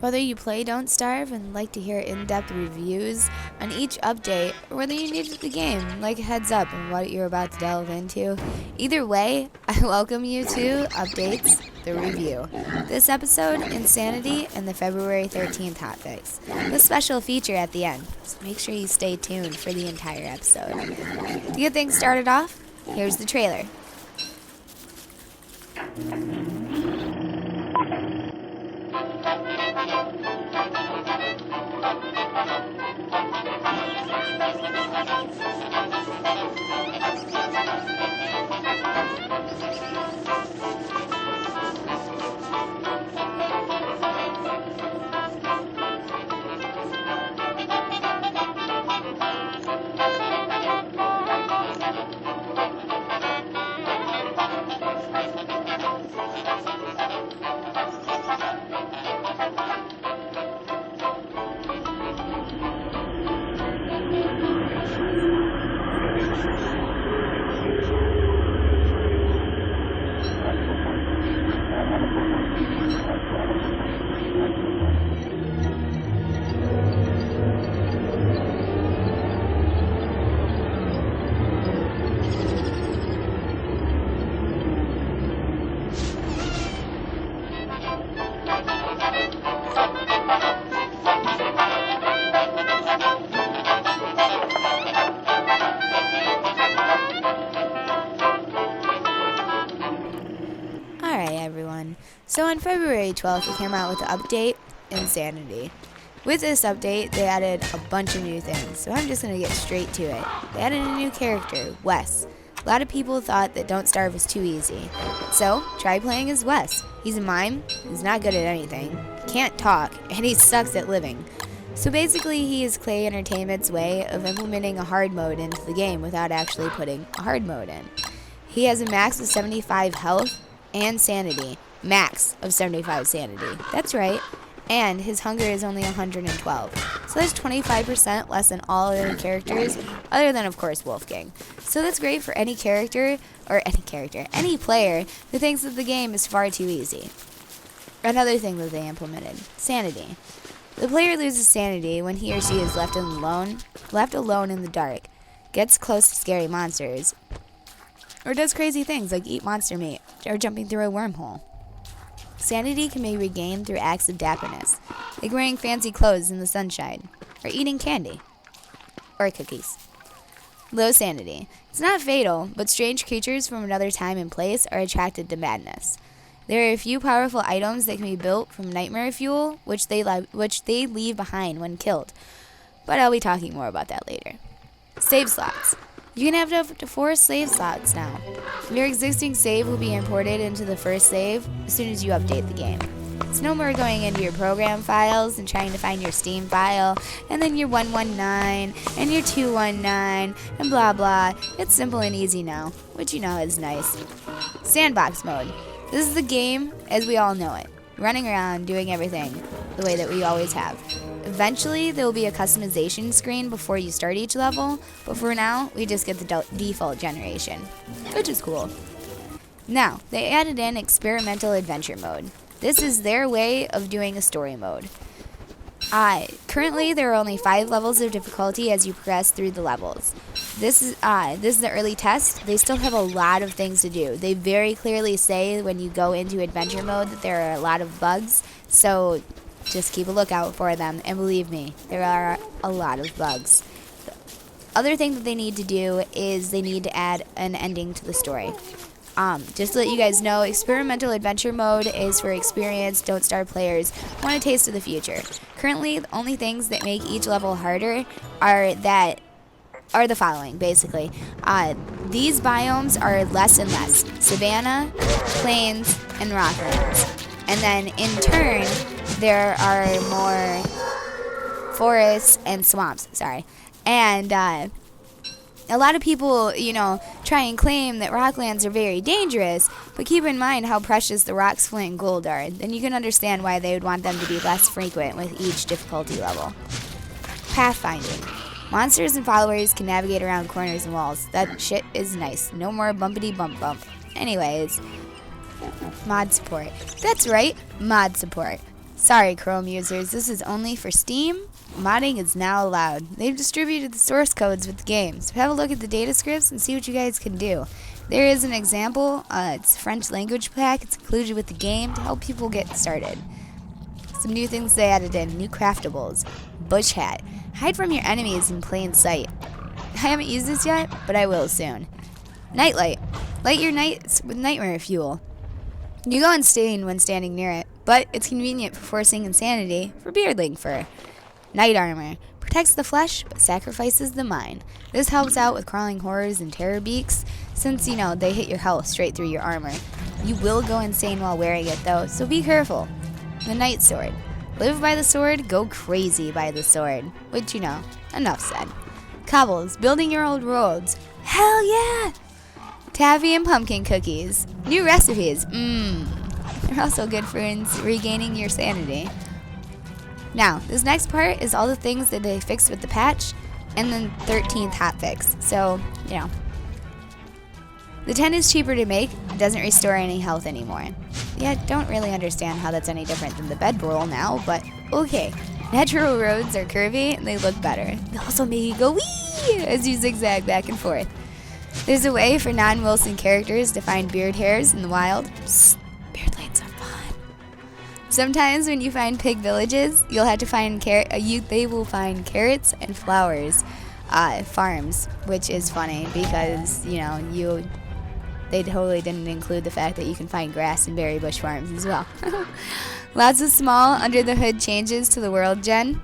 Whether you play Don't Starve and like to hear in-depth reviews on each update, or whether you need the game, like a heads up on what you're about to delve into, either way, I welcome you to Updates, the review. This episode, Insanity, and the February 13th Hotfix. The special feature at the end, so make sure you stay tuned for the entire episode. To get things started off, here's the trailer. So on February 12th, it came out with the update, Insanity. With this update, they added a bunch of new things, so I'm just going to get straight to it. They added a new character, Wes. A lot of people thought that Don't Starve was too easy. So, try playing as Wes. He's a mime, he's not good at anything, he can't talk, and he sucks at living. So basically, he is Clay Entertainment's way of implementing a hard mode into the game without actually putting a hard mode in. He has a max of 75 health and sanity. Max of 75 sanity. That's right. And his hunger is only 112. So that's 25% less than all other characters, other than, of course, Wolfgang. So that's great for any player who thinks that the game is far too easy. Another thing that they implemented, sanity. The player loses sanity when he or she is left alone in the dark, gets close to scary monsters, or does crazy things like eat monster meat or jumping through a wormhole. Sanity can be regained through acts of dapperness, like wearing fancy clothes in the sunshine, or eating candy, or cookies. Low sanity. It's not fatal, but strange creatures from another time and place are attracted to madness. There are a few powerful items that can be built from nightmare fuel, which they leave behind when killed, but I'll be talking more about that later. Save slots. You can have up to 4 save slots now. Your existing save will be imported into the first save as soon as you update the game. It's no more going into your program files and trying to find your Steam file, and then your 119, and your 219, and blah blah. It's simple and easy now, which you know is nice. Sandbox mode. This is the game as we all know it. Running around, doing everything the way that we always have. Eventually, there will be a customization screen before you start each level, but for now, we just get the default generation, which is cool. Now, they added in experimental adventure mode. This is their way of doing a story mode. Currently, there are only 5 levels of difficulty as you progress through the levels. This is the early test. They still have a lot of things to do. They very clearly say when you go into adventure mode that there are a lot of bugs, so just keep a lookout for them, and believe me, there are a lot of bugs. The other thing that they need to do is they need to add an ending to the story. Just to let you guys know, experimental adventure mode is for experienced Don't Starve players who want a taste of the future. Currently, the only things that make each level harder are the following, basically. These biomes are less and less. Savanna, plains, and rocklands. And then, in turn, there are more forests and swamps, And a lot of people, try and claim that rocklands are very dangerous, but keep in mind how precious the rocks, flint, and gold are. Then you can understand why they would want them to be less frequent with each difficulty level. Pathfinding. Monsters and followers can navigate around corners and walls. That shit is nice. No more bumpity bump bump. Anyways, mod support. That's right, mod support. Sorry, Chrome users, this is only for Steam. Modding is now allowed. They've distributed the source codes with the game, so have a look at the data scripts and see what you guys can do. There is an example, it's a French language pack, it's included with the game to help people get started. Some new things they added in, new craftables, bush hat, hide from your enemies in plain sight. I haven't used this yet, but I will soon. Nightlight, light your nights with nightmare fuel. You go insane when standing near it, but it's convenient for forcing insanity for beardling fur. Night armor, protects the flesh, but sacrifices the mind. This helps out with crawling horrors and terror beaks, since, they hit your health straight through your armor. You will go insane while wearing it, though, so be careful. The night sword. Live by the sword, go crazy by the sword. Which, enough said. Cobbles, building your old roads. Hell yeah! Taffy and pumpkin cookies. New recipes. They're also good for regaining your sanity. Now, this next part is all the things that they fixed with the patch and the 13th hotfix. So, The 10 is cheaper to make, it doesn't restore any health anymore. Yeah, don't really understand how that's any different than the bedroll now, but okay. Natural roads are curvy and they look better. They also make you go wee as you zigzag back and forth. There's a way for non-Wilson characters to find beard hairs in the wild. Psst, beard lanes are fun. Sometimes when you find pig villages, you'll have to find they will find carrots and flowers farms, which is funny because, they totally didn't include the fact that you can find grass and berry bush farms as well. Lots of small under-the-hood changes to the world gen.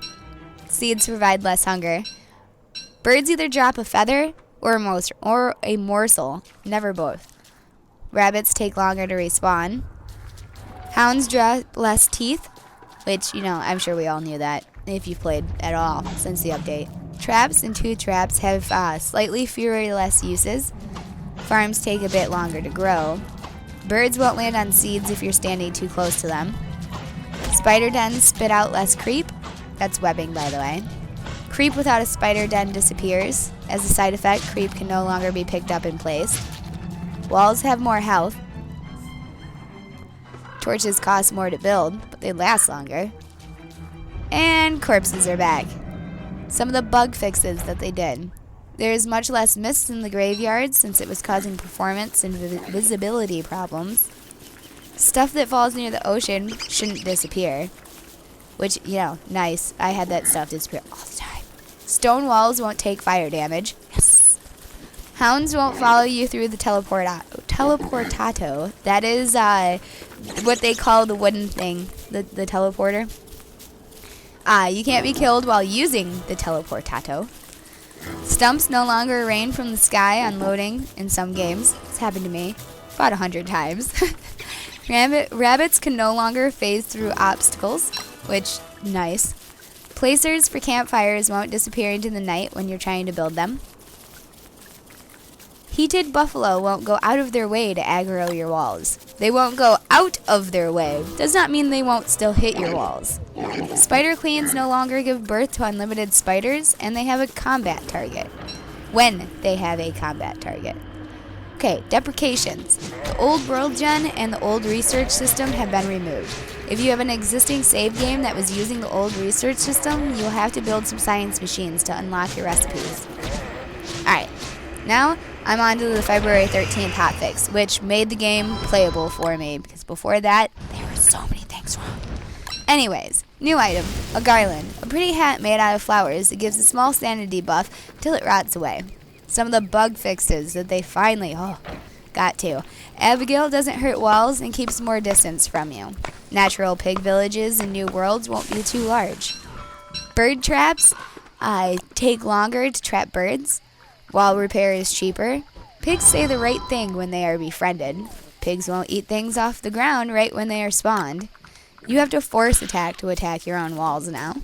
Seeds provide less hunger. Birds either drop a feather or a morsel, never both. Rabbits take longer to respawn. Hounds drop less teeth, which, I'm sure we all knew that if you've played at all since the update. Traps and tooth traps have slightly fewer less uses. Farms take a bit longer to grow. Birds won't land on seeds if you're standing too close to them. Spider dens spit out less creep. That's webbing, by the way. Creep without a spider den disappears. As a side effect, creep can no longer be picked up and placed. Walls have more health. Torches cost more to build, but they last longer. And corpses are back. Some of the bug fixes that they did. There is much less mist in the graveyard since it was causing performance and visibility problems. Stuff that falls near the ocean shouldn't disappear. Which, nice. I had that stuff disappear all the time. Stone walls won't take fire damage. Yes. Hounds won't follow you through the teleportato. That is what they call the wooden thing, the teleporter. You can't be killed while using the teleportato. Stumps no longer rain from the sky on loading in some games. It's happened to me about 100 times. Rabbits can no longer phase through obstacles, which, nice. Placers for campfires won't disappear into the night when you're trying to build them. Heated buffalo won't go out of their way to aggro your walls. They won't go out of their way. Does not mean they won't still hit your walls. Spider queens no longer give birth to unlimited spiders, and they have a combat target. When they have a combat target. Okay, deprecations. The old world gen and the old research system have been removed. If you have an existing save game that was using the old research system, you'll have to build some science machines to unlock your recipes. Alright, now I'm on to the February 13th hotfix, which made the game playable for me, because before that, there were so many things wrong. Anyways, new item, a garland, a pretty hat made out of flowers that gives a small sanity buff till it rots away. Some of the bug fixes that they finally, got to. Abigail doesn't hurt walls and keeps more distance from you. Natural pig villages and new worlds won't be too large. Bird traps take longer to trap birds. While repair is cheaper, pigs say the right thing when they are befriended. Pigs won't eat things off the ground right when they are spawned. You have to force attack to attack your own walls now.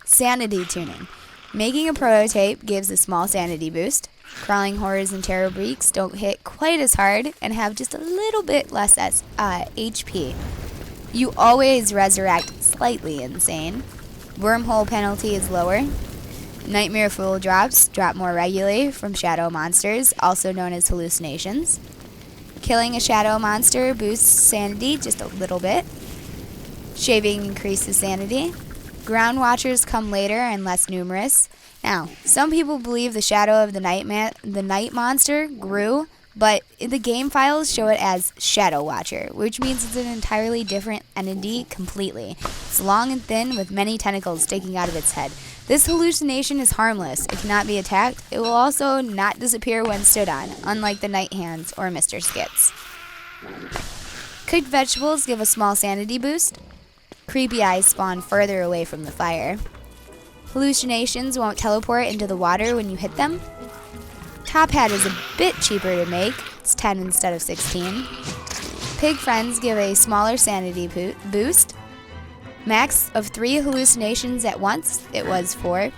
Sanity tuning. Making a prototype gives a small sanity boost. Crawling horrors and terror breaks don't hit quite as hard and have just a little bit less HP. You always resurrect slightly insane. Wormhole penalty is lower. Nightmare Fool drops drop more regularly from shadow monsters, also known as hallucinations. Killing a shadow monster boosts sanity just a little bit. Shaving increases sanity. Ground watchers come later and less numerous. Now, some people believe the shadow of the night monster grew, but the game files show it as Shadow Watcher, which means it's an entirely different entity completely. It's long and thin with many tentacles sticking out of its head. This hallucination is harmless. It cannot be attacked. It will also not disappear when stood on, unlike the Night Hands or Mr. Skits. Cooked vegetables give a small sanity boost. Creepy eyes spawn further away from the fire. Hallucinations won't teleport into the water when you hit them. Top hat is a bit cheaper to make. It's 10 instead of 16. Pig friends give a smaller sanity boost. Max of 3 hallucinations at once. It was 4.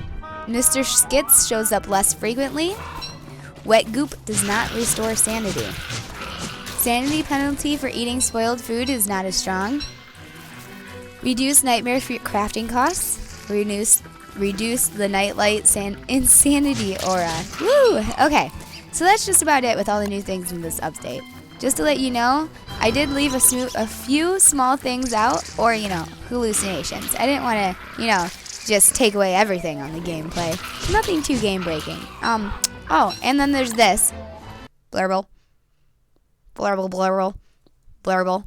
Mr. Skits shows up less frequently. Wet goop does not restore sanity. Sanity penalty for eating spoiled food is not as strong. Reduce nightmare crafting costs. Reduce the nightlight insanity aura. Woo! Okay, so that's just about it with all the new things in this update. Just to let you know, I did leave a few small things out, or, hallucinations. I didn't want to, just take away everything on the gameplay. Nothing too game-breaking. Oh, and then there's this. Blurble. Blurble, blurble. Blurble.